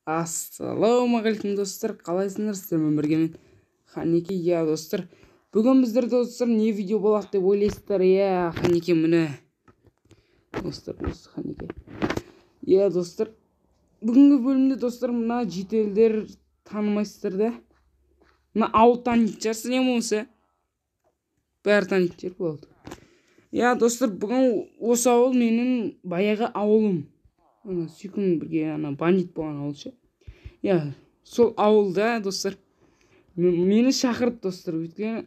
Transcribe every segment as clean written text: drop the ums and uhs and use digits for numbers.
Ассалаумағалейкум достар, қалайсыңдар? Сіздермен бірге мен Ханеке. Достар, бүгін біздер достар не видео болады деп ойлайсыздар? Ханеке міне достар, осы Ханеке. Достар, бүгінгі бөлімде достар мына жетелдер танымайсыздар да. Мына ауыл танитын шығарсыз, не болмаса бәрі танитын шығар болды. Достар, бүгін осы ауыл менің баяғы ауылым. Сүйкім бірге бандит болған ауыл ше. Сол ауылда достар мені шақырды достар. Өйткені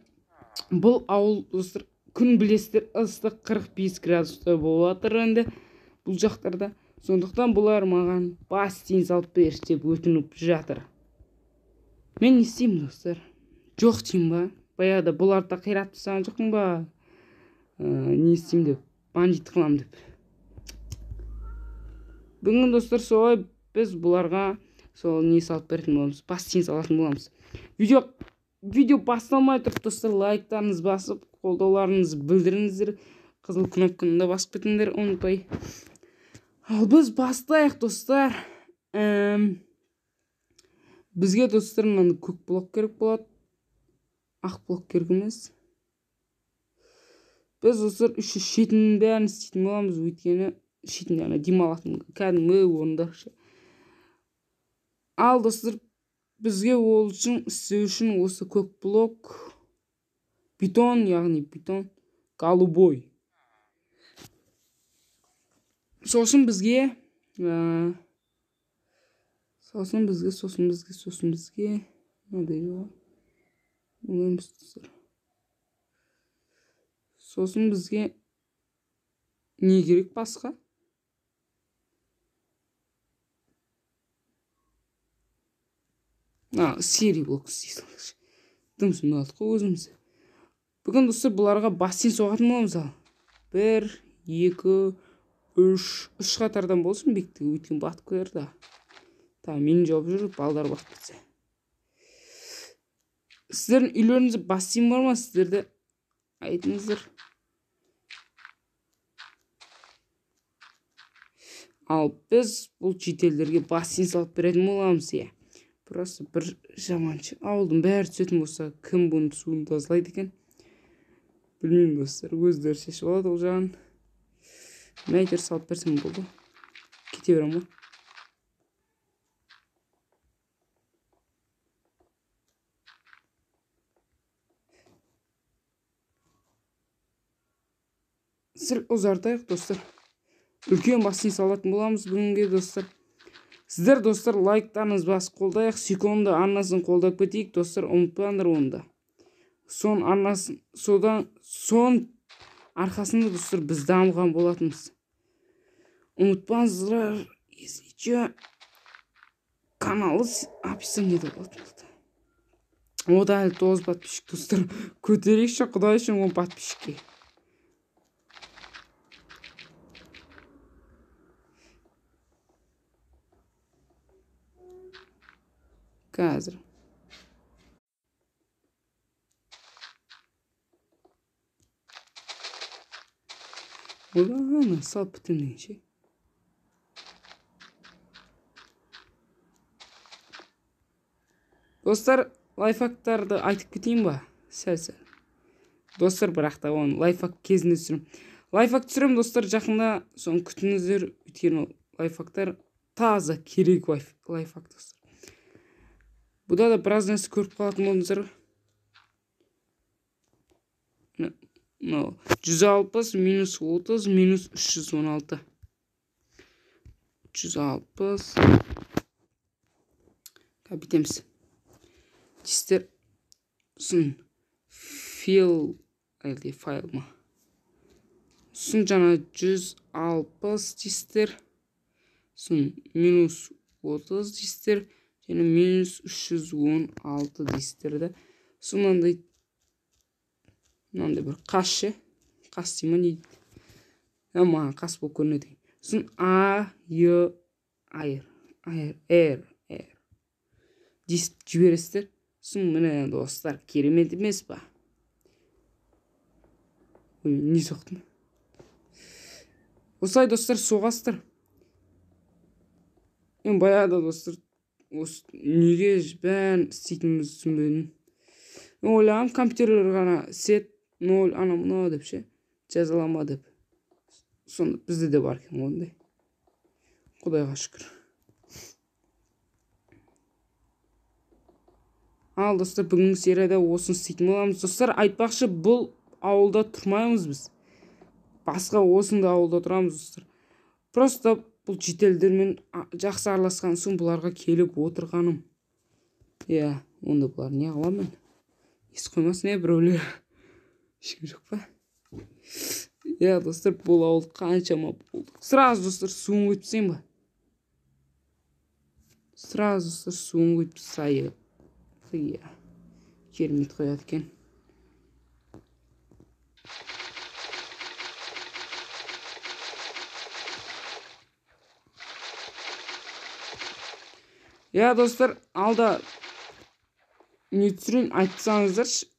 бұл ауыл достар күн білесіздер ыстық 45 градуста болып жатыр енді бұл жақтарда. Сондықтан бұлар маған бассейн салып берші деп өтініп жатыр. Мен не істеймін достар? Жоқ деймін ба? Баяғыда бұларды қиратып тастаған жоқпын ба? Не істеймін деп, бандит қыламын деп. Бүгін достар солай біз бұларға сол не салып беретін боламыз, бассейн салатын боламыз. Видео басталмай тұрып достар, лайктарыңыз басып, қолдауларыңызды білдіріңіздер, қызыл кнопканы да басып кетіңдер, ұмытпай. Ал біз бастайық достар. Бізге достар мынаны көк блок керек болады, ақ блок керек емес. Біз достар үші шетінің бәрін істейтін боламыз, өйткені шетінде демалатын кәдімгі орындар. Ал достар, бізге ол үшін істеу үшін осы көк блок, бетон, яғни бетон, голубой. Сосын бізге мынандай жоқ. Сосын бізге не керек басқа? Серий блок істейсің. Дымсын алдық қой өзіміз. Бүгін достар бұларға бассейн соғатын боламыз. 1, 2, 3 қатардан болсын бектігі, өйткен батып көрер да. Мен жауып жүріп, балдар батып кетсе. Сіздердің үйлеріңізде бассейн бар ма? Сіздерді айтыңыздар. Ал біз бұл жетелдерге бассейн салып беретін боламыз. Просто бір жаманшы ауылдың бәрі түсетін болса, кім бұның суын тазалайды екен? Білмеймін достар, өздері шешіп алады ол жағын. Мәйтер салып берсем болды. Кете берем ғой. Сіл ұзартайық достар. Үлкен бассейн салатын боламыз бүгінге достар. Сіздер достар лайктарыңыз басып қолдайық, сүйкімді арнасын қолдап кетейік достар, ұмытпаңдар онда. Сон арқасында достар біз дамыған болатынбыз. Ұмытпаңыздар, есейче каналы описаниеде болатын. Ода әлі 9 подписчик достар. Көтерейікші құдай үшін 10 подписчикке. Қазір. Одан салып бітімден ше. Достар, лайфхактарды айтып кетейін ба? Сәл. Достар, бірақ та оны лайфхак кезінде түсірім. Лайфхак түсірім достар, жақында соны күтіңіздер, өйткені лайфхактар таза керек лайфхак достар. Бұда да біраз нәрсе көріп қалатын болыңыздар. 160 минус 30 минус 316. 160. Бітеміз. Дистер сұн файл ма? Сұн жаңа 160 дистер. Сұн минус 30 дистер. Және минус 316 дейсіздерді. Сонандай бір қас дейма не дейді? Маған қас болып көрінеді. Сон айыр дейсіп жібересіздер. Сон міне достар, керемет емес па? Не соқтым? Осылай достар соғастыр. Баяғыда достар осы неге бәрін істейтінімізді түсінбедім. Ойлағам компьютерлер ғана сет 0 ана мынау деп ше жазалама деп. Сонда бізде де бар екен ондай. Құдайға шүкір. Ал достар, бүгінгі серияда осыны істейтін боламыз. Достар, айтпақшы, бұл ауылда тұрмаймыз біз. Басқа осында ауылда тұрамыз достар. Просто бұл шетелдермен жақсы араласқан соң бұларға келіп отырғаным. Онда бұлар не қылам мен? Ес қоймасын біреулер. Ешкім жоқ па? Достар, бұл ауыл қаншама болдық. Сразу достар суын өтпесем ба? Сразу достар суын өтпесайы. Керемет қояды екен. Достар, алда не түсірейін айтсаңыздаршы.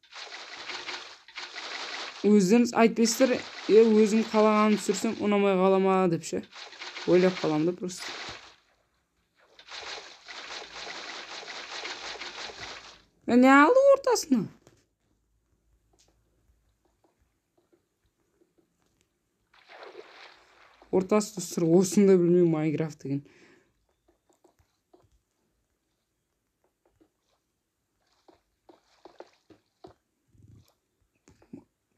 Өздеріңіз айтпайсыздар, өзім қалағанын түсірсем ұнамай қалама деп ше. Ойлап қаламды просто. Не алды ортасына? Ортасы достар, осында білмей Майнкрафт деген.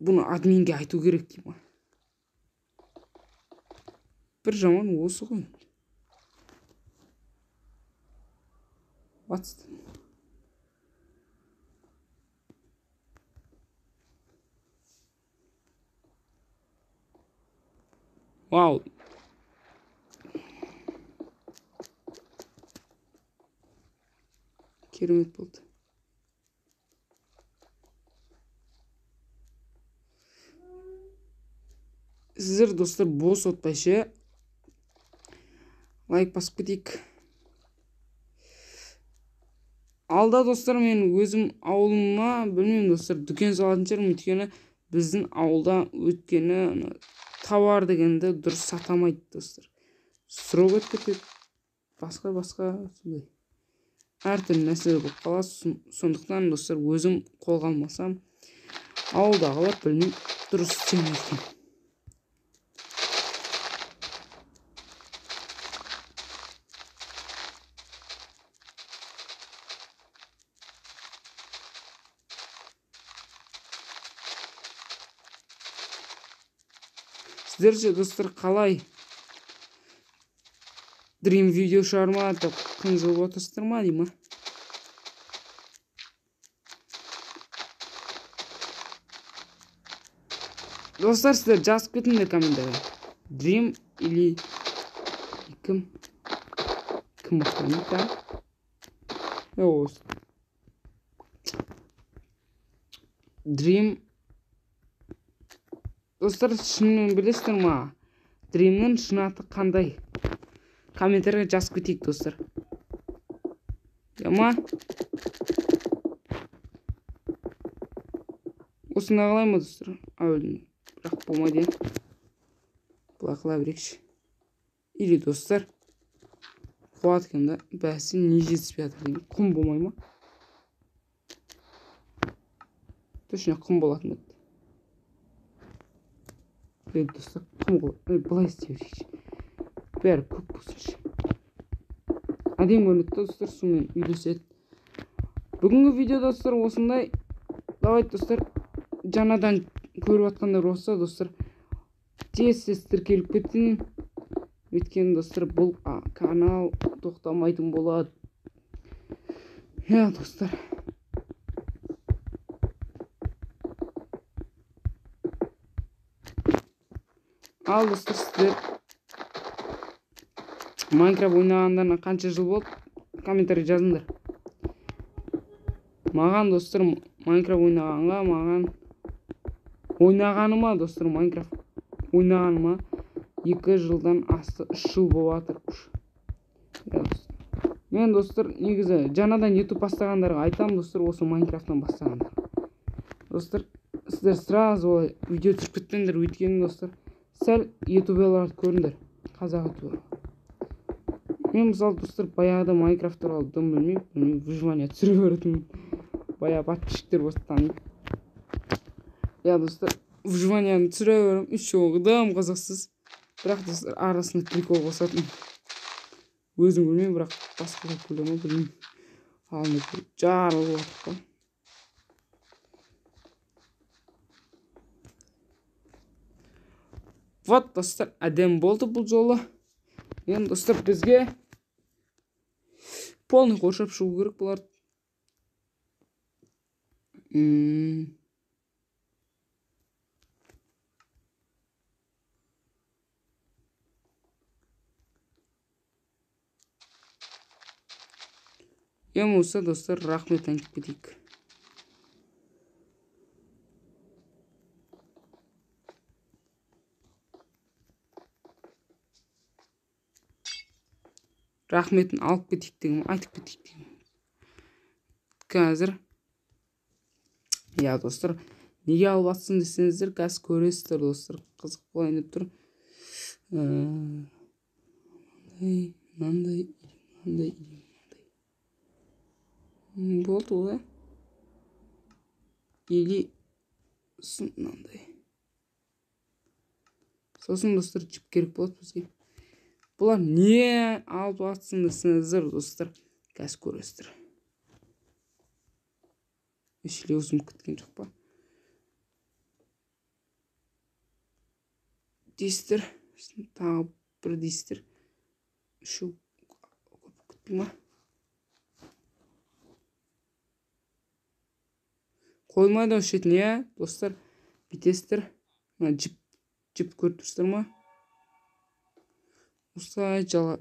Бұны админге айту керек дейм. Бір жаман осы ғой. What's the... Вау. Керемет болды. Сіздер достар бос отпайшы. Лайк басып кетейік. Алда достар мен өзім ауылыма білмеймін достар дүкен салатын шығармын, өйткені біздің ауылда өткені тауар дегенді дұрыс сатамайды достар. Сұрап өтіп кетеді. Басқа сондай. Әртүрлі нәрселер болып қалады. Сондықтан достар өзім қолға алмасам, ауылдағылар білмей дұрыс істемейді. Сіздерше достар қалай Dream видео шығарма деп қынжылып отырсыздар ма дейм. Достар, сіздер жазып кетіңдер комментария. Dream или кім мақтанып Dream. Достар, шынымен білесіздер ма? Dream'нің шын аты қандай? Комментария жазып кетейік достар. Ма? Осында қалай ма достар? Бірақ болмайды. Бұлай қыла берекші. Или достар, қуат кемді бәсі не жетіспей жатыр деймін. Құм болмай ма? Точно құм болатын еді. Достар, бұлай істей берейікші. Бәрі көп болсыншы. Әдем көрінеді достар, сумен үйлеседі. Бүгінгі видео достар осындай. Давай достар, жаңадан көріп атқандар болса достар, тез тіркеліп кетсін. Өйткені достар, бұл канал тоқтамайтын болады. Достар. Ал достар, сіздер Майнкрафт ойнағандарына қанша жыл болды? Комментарий жазыңдар. Маған достар Майнкрафт ойнағаныма достар Майнкрафт ойнағаныма 2 жылдан асты 3 жыл болып жатыр. Мен достар негізі жаңадан YouTube бастағандарға айтам достар, осы Майнкрафттан бастағандар. Достар, сіздер сразу видео түсіріп кетпеңдер, өйткені достар сәл ютуберларды көріңдер, қазақ ютуберлар. Мен мысалы достар баяғыда Майнкрафт туралы дым білмеймін, выживание түсіре беретінмін. Баяғы подписчиктер болса таниды. Я достар выживанияны түсіре беремін, үшеуі қызықсыз. Бірақ достар арасында прикол қосатын. Өзім білмеймін, бірақ басқалар күле ме білмеймін. Алынып жарылып жатыр ғой. Вот достар, әдем болды бұл жолы. Енді достар бізге полный қоршап шығу керек бұларды. Ең болса достар, рахмет айтып кетейік. Рахметін алып кетейік деген, айтып кетейік деген. Қазір я достар, неге алып атсын десеңіздер, қазір көресіздер достар. Қызық болайын деп тұр. Мынандай. Болды ғой. Или мынандай. Сосын достар жіп керек болады бізге. Бұлар не алып атсын десеңіздер достар, қазір көресіздер. Үшіле өзім күткен жоқ па. Дейсіздер, тағы бір дейсіздер. Үшу көп күтпей ма? Қоймайды өшетін, е, достар, бітесіздер. Жіп көріп тұрсыздар ма? Осылай жала.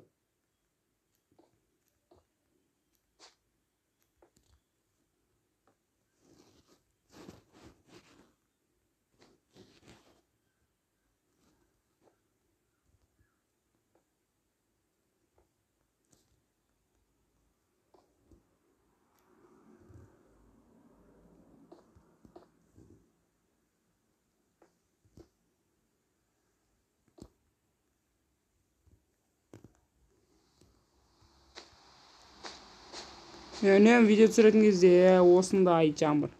Мен видео түсіретін кезде осындай жаңбыр.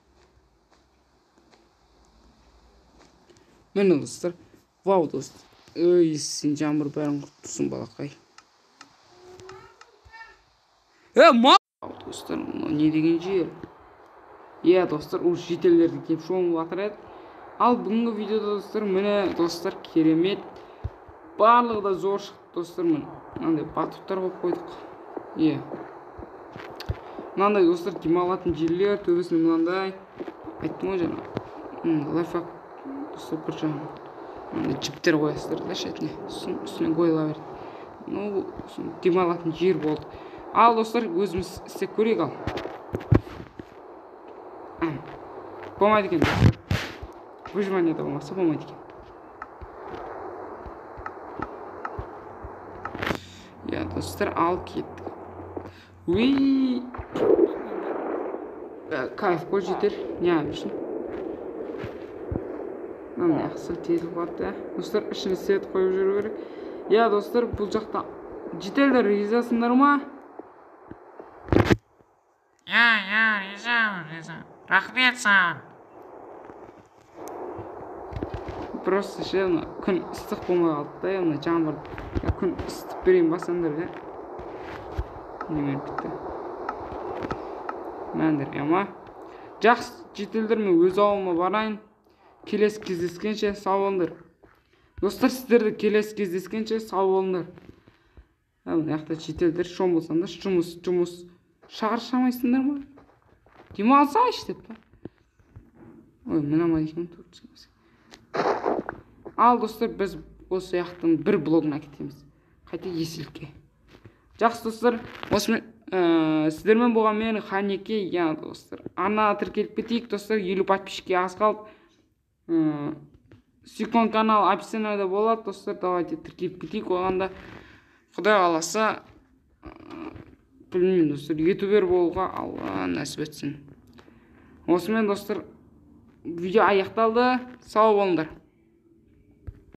Мені достар, вау достар. Өй, сен жаңбыр бәрін құрттырсын балақай. Вау достар, не деген жер? Е достар, ол жетелерді кеп шоңып жатыр еді. Ал бүгінгі видеода достар, мені достар керемет. Барлығы да зор шықты достар, мені. Мынандай батуттар қойып қойдық. Е. Мынандай достар, демалатын жерлер, төбесінде мынандай. Айттым ғой жаңа. Лайфхак достар бір жағын. Мынандай жіптер қоясыздар да шетіне. Үстіне қойыла берді. Ну, демалатын жер болды. Ал достар, өзіміз істеп көрейік ал. Болмайды екен достар. Выживанияда болмаса болмайды екен. Я достар, алып кеттік. Уи! Кайф қой жетер. Не әбішін? Мынандай ақсыл тезіл қуатты. Достар, ішіне свет қойып жүру керек. Я достар, бұл жақта жетелдер ризасыңдар ма? Риза. Рахмет саған. Просто ше, күн ыстық болмай қалды да, жаңбыр. Күн ыстық берейін басаңдар да. Немен бітті. Мәндір, ема. Жақсы жетелдер, мен өз ауылыма барайын. Келесі кездескенше сау болыңдар. Достар, сіздерді келесі кездескенше сау болыңдар. Яқта жетелдер, шом болсаңдар, жұмыс шағыршамайсыңдар ма? Демалса іштеп па. Ой, мынамай екен тұрып. Ал достар, біз осы яқтың бір блогына кетеміз. Қайта еселікке. Жақсы достар, осымен сіздермен болған мен Ханеке, я достар. Ана тіркеліп кетейік достар, 50 подписчикке аз қалып. Сүйкон канал описаниеда болады достар, давайте тіркеліп кетейік. Оғанда Құдай қаласа, білмеймін достар, ютубер болуға Алла нәсіп етсін. Осымен достар, видео аяқталды. Сау болыңдар.